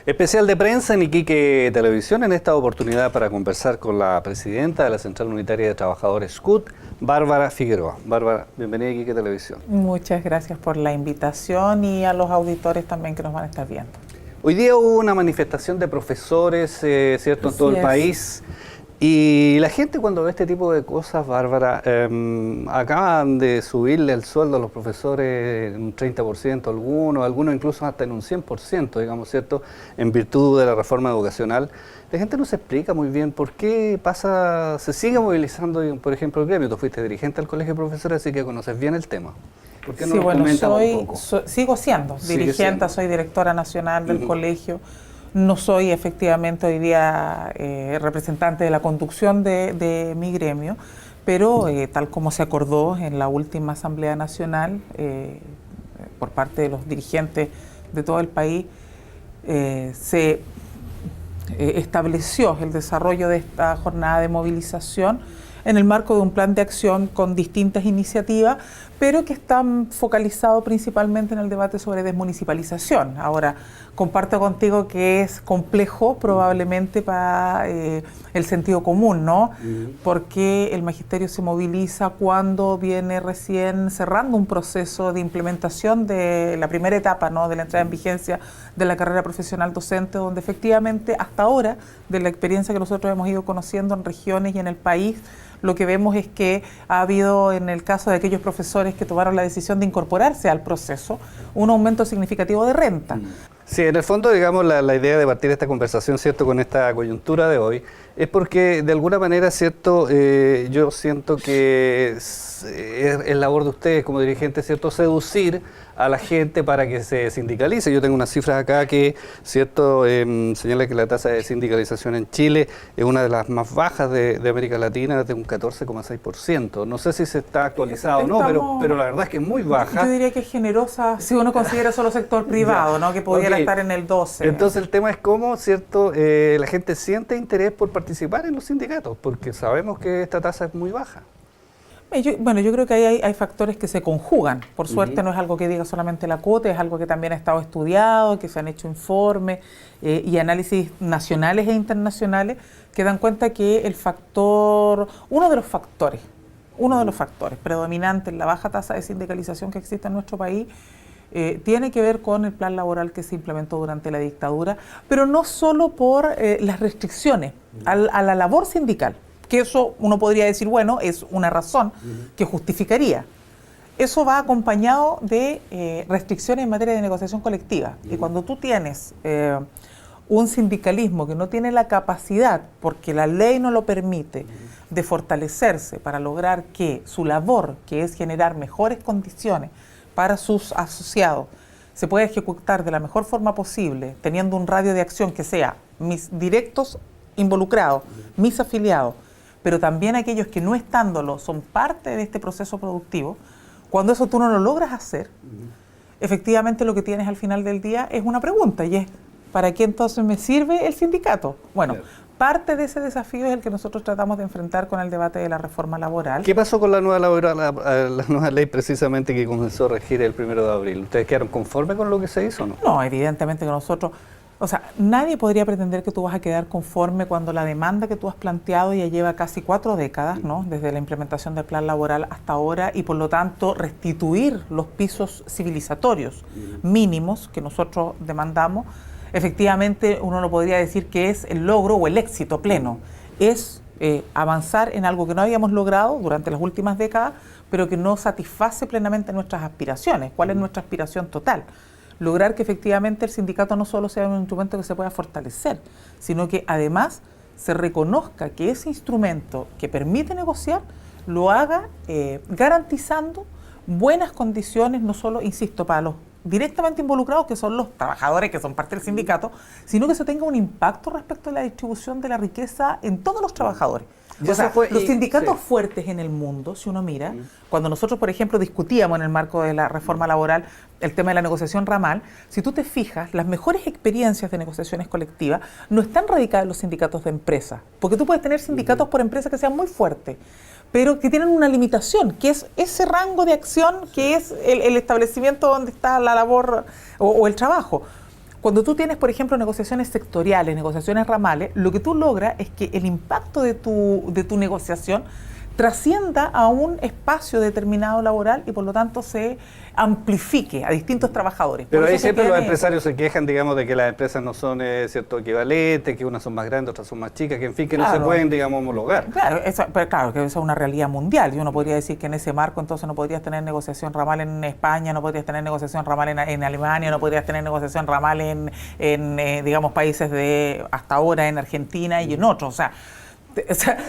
Especial de prensa en Iquique Televisión, en esta oportunidad para conversar con la presidenta de la Central Unitaria de Trabajadores CUT, Bárbara Figueroa. Bárbara, bienvenida a Iquique Televisión. Muchas gracias por la invitación y a los auditores también que nos van a estar viendo. Hoy día hubo una manifestación de profesores, ¿cierto?, en todo el país. Y la gente cuando ve este tipo de cosas, Bárbara, acaban de subirle el sueldo a los profesores en un 30%, algunos incluso hasta en un 100%, digamos, ¿cierto?, en virtud de la reforma educacional. La gente no se explica muy bien por qué pasa, se sigue movilizando, por ejemplo, el gremio. Tú fuiste dirigente del Colegio de Profesores, así que conoces bien el tema. ¿Por qué no sí, nos bueno, comentas un poco? Sigo siendo dirigente, soy directora nacional del colegio. No soy efectivamente hoy día representante de la conducción de mi gremio, pero tal como se acordó en la última Asamblea Nacional por parte de los dirigentes de todo el país, se estableció el desarrollo de esta jornada de movilización en el marco de un plan de acción con distintas iniciativas, pero que están focalizados principalmente en el debate sobre desmunicipalización. Ahora, comparto contigo que es complejo probablemente para el sentido común, ¿no? Porque el magisterio se moviliza cuando viene recién cerrando un proceso de implementación de la primera etapa, ¿no?, de la entrada en vigencia de la carrera profesional docente, donde efectivamente hasta ahora, de la experiencia que nosotros hemos ido conociendo en regiones y en el país, lo que vemos es que ha habido, en el caso de aquellos profesores que tomaron la decisión de incorporarse al proceso, un aumento significativo de renta. Sí, en el fondo, digamos, la idea de partir esta conversación, ¿cierto?, con esta coyuntura de hoy, es porque de alguna manera, ¿cierto?, yo siento que es labor de ustedes como dirigentes, ¿cierto?, seducir a la gente para que se sindicalice. Yo tengo unas cifras acá que, ¿cierto?, señala que la tasa de sindicalización en Chile es una de las más bajas de América Latina, de un 14,6%. No sé si se está actualizado o no, pero la verdad es que es muy baja. Yo diría que es generosa si uno considera solo sector privado, ¿no?, que pudiera estar en el 12. Entonces el tema es cómo, ¿cierto?, la gente siente interés por participar en los sindicatos, porque sabemos que esta tasa es muy baja. Yo creo que ahí hay factores que se conjugan. Por suerte no es algo que diga solamente la CUT, es algo que también ha estado estudiado, que se han hecho informes y análisis nacionales e internacionales que dan cuenta que uno de los factores predominantes en la baja tasa de sindicalización que existe en nuestro país tiene que ver con el plan laboral que se implementó durante la dictadura, pero no solo por las restricciones a la labor sindical, que eso uno podría decir, bueno, es una razón que justificaría. Eso va acompañado de restricciones en materia de negociación colectiva. Y cuando tú tienes un sindicalismo que no tiene la capacidad, porque la ley no lo permite, de fortalecerse para lograr que su labor, que es generar mejores condiciones para sus asociados, se pueda ejecutar de la mejor forma posible, teniendo un radio de acción que sea mis directos involucrados, mis afiliados, pero también aquellos que no estándolo son parte de este proceso productivo. Cuando eso tú no lo logras hacer, efectivamente lo que tienes al final del día es una pregunta, y es, ¿para qué entonces me sirve el sindicato? Bueno, claro. Parte de ese desafío es el que nosotros tratamos de enfrentar con el debate de la reforma laboral. ¿Qué pasó con la nueva ley precisamente que comenzó a regir el 1 de abril? ¿Ustedes quedaron conformes con lo que se hizo o no? No, evidentemente que nosotros... O sea, nadie podría pretender que tú vas a quedar conforme cuando la demanda que tú has planteado ya lleva casi 4 décadas, ¿no?, desde la implementación del plan laboral hasta ahora, y por lo tanto restituir los pisos civilizatorios mínimos que nosotros demandamos. Efectivamente, uno no podría decir que es el logro o el éxito pleno. Es avanzar en algo que no habíamos logrado durante las últimas décadas, pero que no satisface plenamente nuestras aspiraciones. ¿Cuál es nuestra aspiración total? Lograr que efectivamente el sindicato no solo sea un instrumento que se pueda fortalecer, sino que además se reconozca que ese instrumento que permite negociar lo haga garantizando buenas condiciones, no solo, insisto, para los directamente involucrados, que son los trabajadores que son parte del sindicato, sino que eso tenga un impacto respecto a la distribución de la riqueza en todos los trabajadores. O sea, los sindicatos fuertes en el mundo, si uno mira, cuando nosotros, por ejemplo, discutíamos en el marco de la reforma laboral el tema de la negociación ramal, si tú te fijas, las mejores experiencias de negociaciones colectivas no están radicadas en los sindicatos de empresa, porque tú puedes tener sindicatos por empresa que sean muy fuertes, pero que tienen una limitación, que es ese rango de acción que es el establecimiento donde está la labor o el trabajo. Cuando tú tienes, por ejemplo, negociaciones sectoriales, negociaciones ramales, lo que tú logras es que el impacto de tu negociación trascienda a un espacio determinado laboral y por lo tanto se amplifique a distintos trabajadores. Pero ahí siempre los empresarios se quejan, digamos, de que las empresas no son cierto equivalentes, que unas son más grandes, otras son más chicas, que en fin, que no se pueden, digamos, homologar. Claro, pero claro, que esa es una realidad mundial y uno podría decir que en ese marco entonces no podrías tener negociación ramal en España, no podrías tener negociación ramal en Alemania, no podrías tener negociación ramal en digamos, países de hasta ahora en Argentina y en otros, o sea,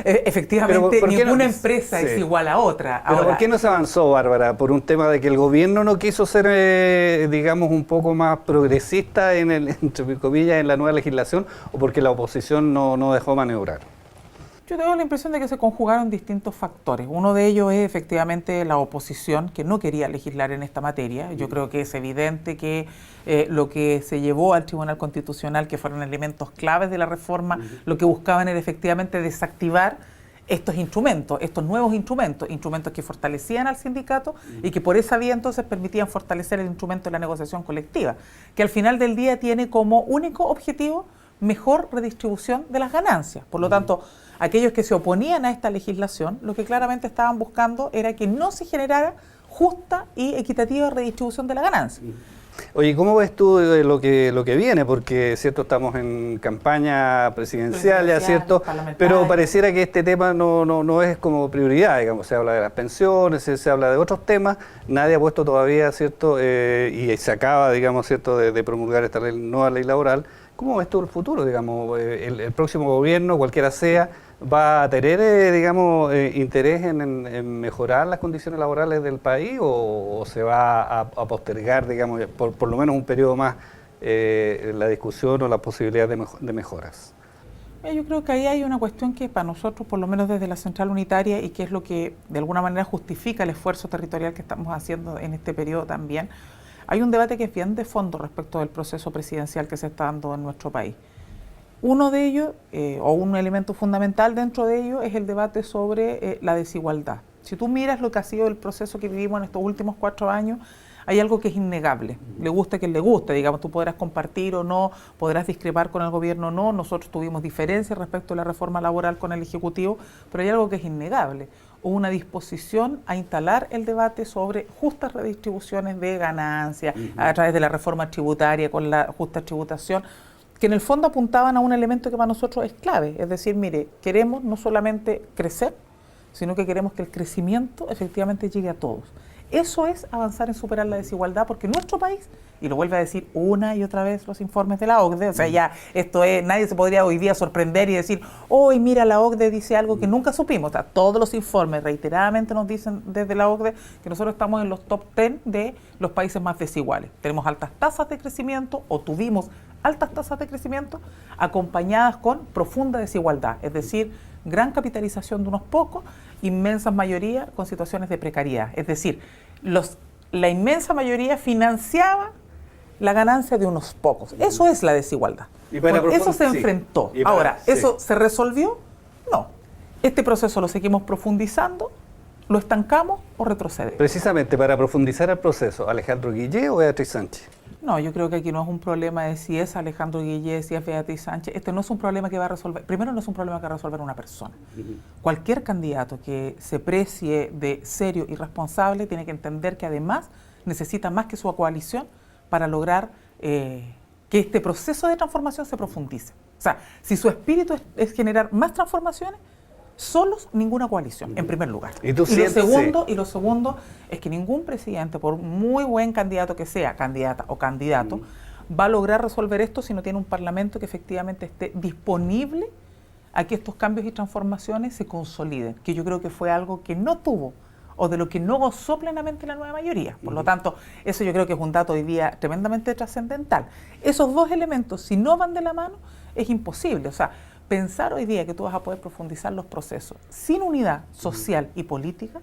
efectivamente ninguna empresa es igual a otra. Pero ahora, ¿por qué no se avanzó, Bárbara? ¿Por un tema de que el gobierno no quiso ser, digamos, un poco más progresista entre comillas, en la nueva legislación, o porque la oposición no dejó maniobrar? Yo tengo la impresión de que se conjugaron distintos factores. Uno de ellos es efectivamente la oposición, que no quería legislar en esta materia. Yo creo que es evidente que lo que se llevó al Tribunal Constitucional, que fueron elementos claves de la reforma, lo que buscaban era efectivamente desactivar estos instrumentos, estos nuevos instrumentos que fortalecían al sindicato y que por esa vía entonces permitían fortalecer el instrumento de la negociación colectiva, que al final del día tiene como único objetivo mejor redistribución de las ganancias. Por lo tanto, aquellos que se oponían a esta legislación, lo que claramente estaban buscando era que no se generara justa y equitativa redistribución de la ganancia. Oye, ¿cómo ves tú lo que viene? Porque, cierto, estamos en campaña presidencial, ya, cierto, pero pareciera que este tema no es como prioridad, digamos, se habla de las pensiones, se habla de otros temas, nadie ha puesto todavía, cierto, y se acaba, digamos, cierto, de promulgar esta nueva ley laboral. ¿Cómo ves tú el futuro, digamos, el próximo gobierno, cualquiera sea, va a tener, digamos, interés en mejorar las condiciones laborales del país o se va a postergar, digamos, por lo menos un periodo más la discusión o la posibilidad de mejoras? Yo creo que ahí hay una cuestión que para nosotros, por lo menos desde la Central Unitaria, y que es lo que de alguna manera justifica el esfuerzo territorial que estamos haciendo en este periodo también, hay un debate que es bien de fondo respecto del proceso presidencial que se está dando en nuestro país. Uno de ellos, o un elemento fundamental dentro de ello, es el debate sobre la desigualdad. Si tú miras lo que ha sido el proceso que vivimos en estos últimos 4 años, hay algo que es innegable. Le guste a quien le guste, digamos, tú podrás compartir o no, podrás discrepar con el gobierno o no. Nosotros tuvimos diferencias respecto a la reforma laboral con el Ejecutivo, pero hay algo que es innegable. Hubo una disposición a instalar el debate sobre justas redistribuciones de ganancias a través de la reforma tributaria con la justa tributación, que en el fondo apuntaban a un elemento que para nosotros es clave. Es decir, mire, queremos no solamente crecer, sino que queremos que el crecimiento efectivamente llegue a todos. Eso es avanzar en superar la desigualdad, porque nuestro país, y lo vuelve a decir una y otra vez los informes de la OCDE, o sea, ya esto es, nadie se podría hoy día sorprender y decir, hoy mira, la OCDE dice algo que nunca supimos. O sea, todos los informes reiteradamente nos dicen desde la OCDE que nosotros estamos en los top 10 de los países más desiguales. Tenemos altas tasas de crecimiento, o tuvimos altas tasas de crecimiento, acompañadas con profunda desigualdad, es decir, gran capitalización de unos pocos, inmensa mayoría con situaciones de precariedad. Es decir, la inmensa mayoría financiaba la ganancia de unos pocos. Eso es la desigualdad. Eso se enfrentó. Ahora, ¿eso se resolvió? No. Este proceso lo seguimos profundizando, lo estancamos o retrocedemos. Precisamente para profundizar el proceso, ¿Alejandro Guillé o Beatriz Sánchez? No, yo creo que aquí no es un problema de si es Alejandro Guillé, si es Beatriz Sánchez. Este no es un problema que va a resolver, primero no es un problema que va a resolver una persona. Cualquier candidato que se precie de serio y responsable tiene que entender que además necesita más que su coalición para lograr que este proceso de transformación se profundice. O sea, si su espíritu es generar más transformaciones, solos ninguna coalición, en primer lugar. Y lo segundo es que ningún presidente, por muy buen candidato que sea, candidata o candidato, va a lograr resolver esto si no tiene un parlamento que efectivamente esté disponible a que estos cambios y transformaciones se consoliden, que yo creo que fue algo que no tuvo o de lo que no gozó plenamente la nueva mayoría. Por lo tanto, eso yo creo que es un dato hoy día tremendamente trascendental. Esos dos elementos, si no van de la mano, es imposible. O sea, pensar hoy día que tú vas a poder profundizar los procesos sin unidad social y política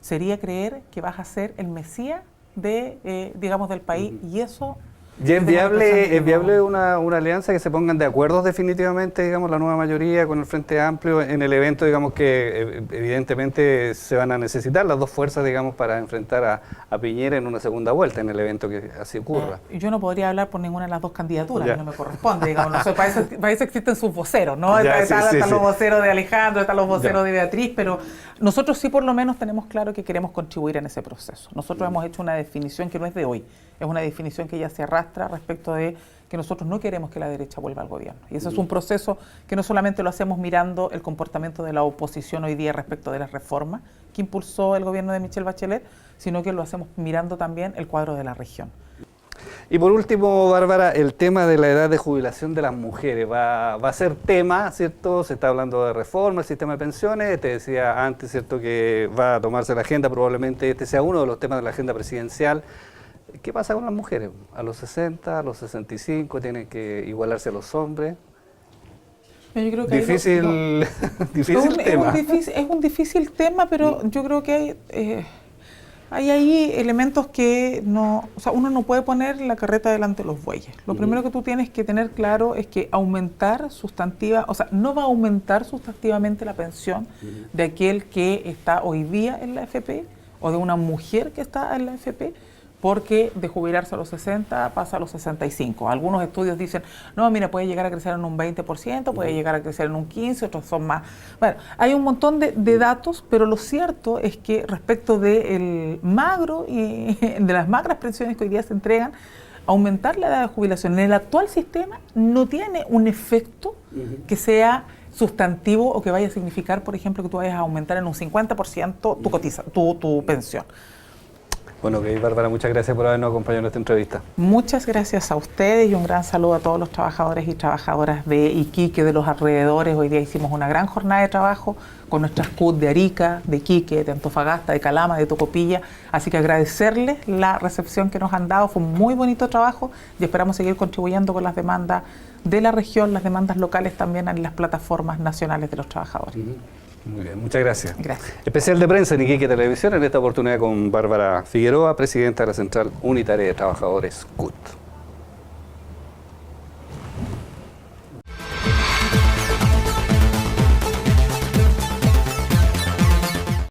sería creer que vas a ser el mesías digamos, del país, y eso ¿Y es viable una alianza que se pongan de acuerdo definitivamente, digamos, la nueva mayoría con el Frente Amplio en el evento, digamos, que evidentemente se van a necesitar las dos fuerzas, digamos, para enfrentar a Piñera en una segunda vuelta, en el evento que así ocurra? Yo no podría hablar por ninguna de las dos candidaturas, no me corresponde, digamos, no sé, para eso existen sus voceros, ¿no? Están los voceros de Alejandro, están los voceros de Beatriz, pero nosotros sí por lo menos tenemos claro que queremos contribuir en ese proceso. Nosotros hemos hecho una definición que no es de hoy, es una definición que ya se arrastra respecto de que nosotros no queremos que la derecha vuelva al gobierno. Y ese es un proceso que no solamente lo hacemos mirando el comportamiento de la oposición hoy día respecto de las reformas que impulsó el gobierno de Michelle Bachelet, sino que lo hacemos mirando también el cuadro de la región. Y por último, Bárbara, el tema de la edad de jubilación de las mujeres va a ser tema, ¿cierto? Se está hablando de reforma, el sistema de pensiones, te decía antes, ¿cierto?, que va a tomarse la agenda, probablemente este sea uno de los temas de la agenda presidencial. ¿Qué pasa con las mujeres? A los 60, a los 65, tienen que igualarse a los hombres. Yo creo que difícil tema. Es un difícil tema, pero yo creo que hay ahí elementos que no, o sea, uno no puede poner la carreta delante de los bueyes. Lo primero que tú tienes que tener claro es que no va a aumentar sustantivamente la pensión de aquel que está hoy día en la AFP o de una mujer que está en la AFP, porque de jubilarse a los 60 pasa a los 65. Algunos estudios dicen, no, mira, puede llegar a crecer en un 20%, puede llegar a crecer en un 15%, otros son más. Bueno, hay un montón de datos, pero lo cierto es que respecto del magro y de las magras pensiones que hoy día se entregan, aumentar la edad de jubilación en el actual sistema no tiene un efecto que sea sustantivo o que vaya a significar, por ejemplo, que tú vayas a aumentar en un 50% tu pensión. Bueno, Bárbara, muchas gracias por habernos acompañado en esta entrevista. Muchas gracias a ustedes y un gran saludo a todos los trabajadores y trabajadoras de Iquique, de los alrededores. Hoy día hicimos una gran jornada de trabajo con nuestras CUT de Arica, de Iquique, de Antofagasta, de Calama, de Tocopilla. Así que agradecerles la recepción que nos han dado. Fue un muy bonito trabajo y esperamos seguir contribuyendo con las demandas de la región, las demandas locales también en las plataformas nacionales de los trabajadores. Muy bien, muchas gracias. Gracias. Especial de prensa en Iquique Televisión, en esta oportunidad con Bárbara Figueroa, presidenta de la Central Unitaria de Trabajadores CUT.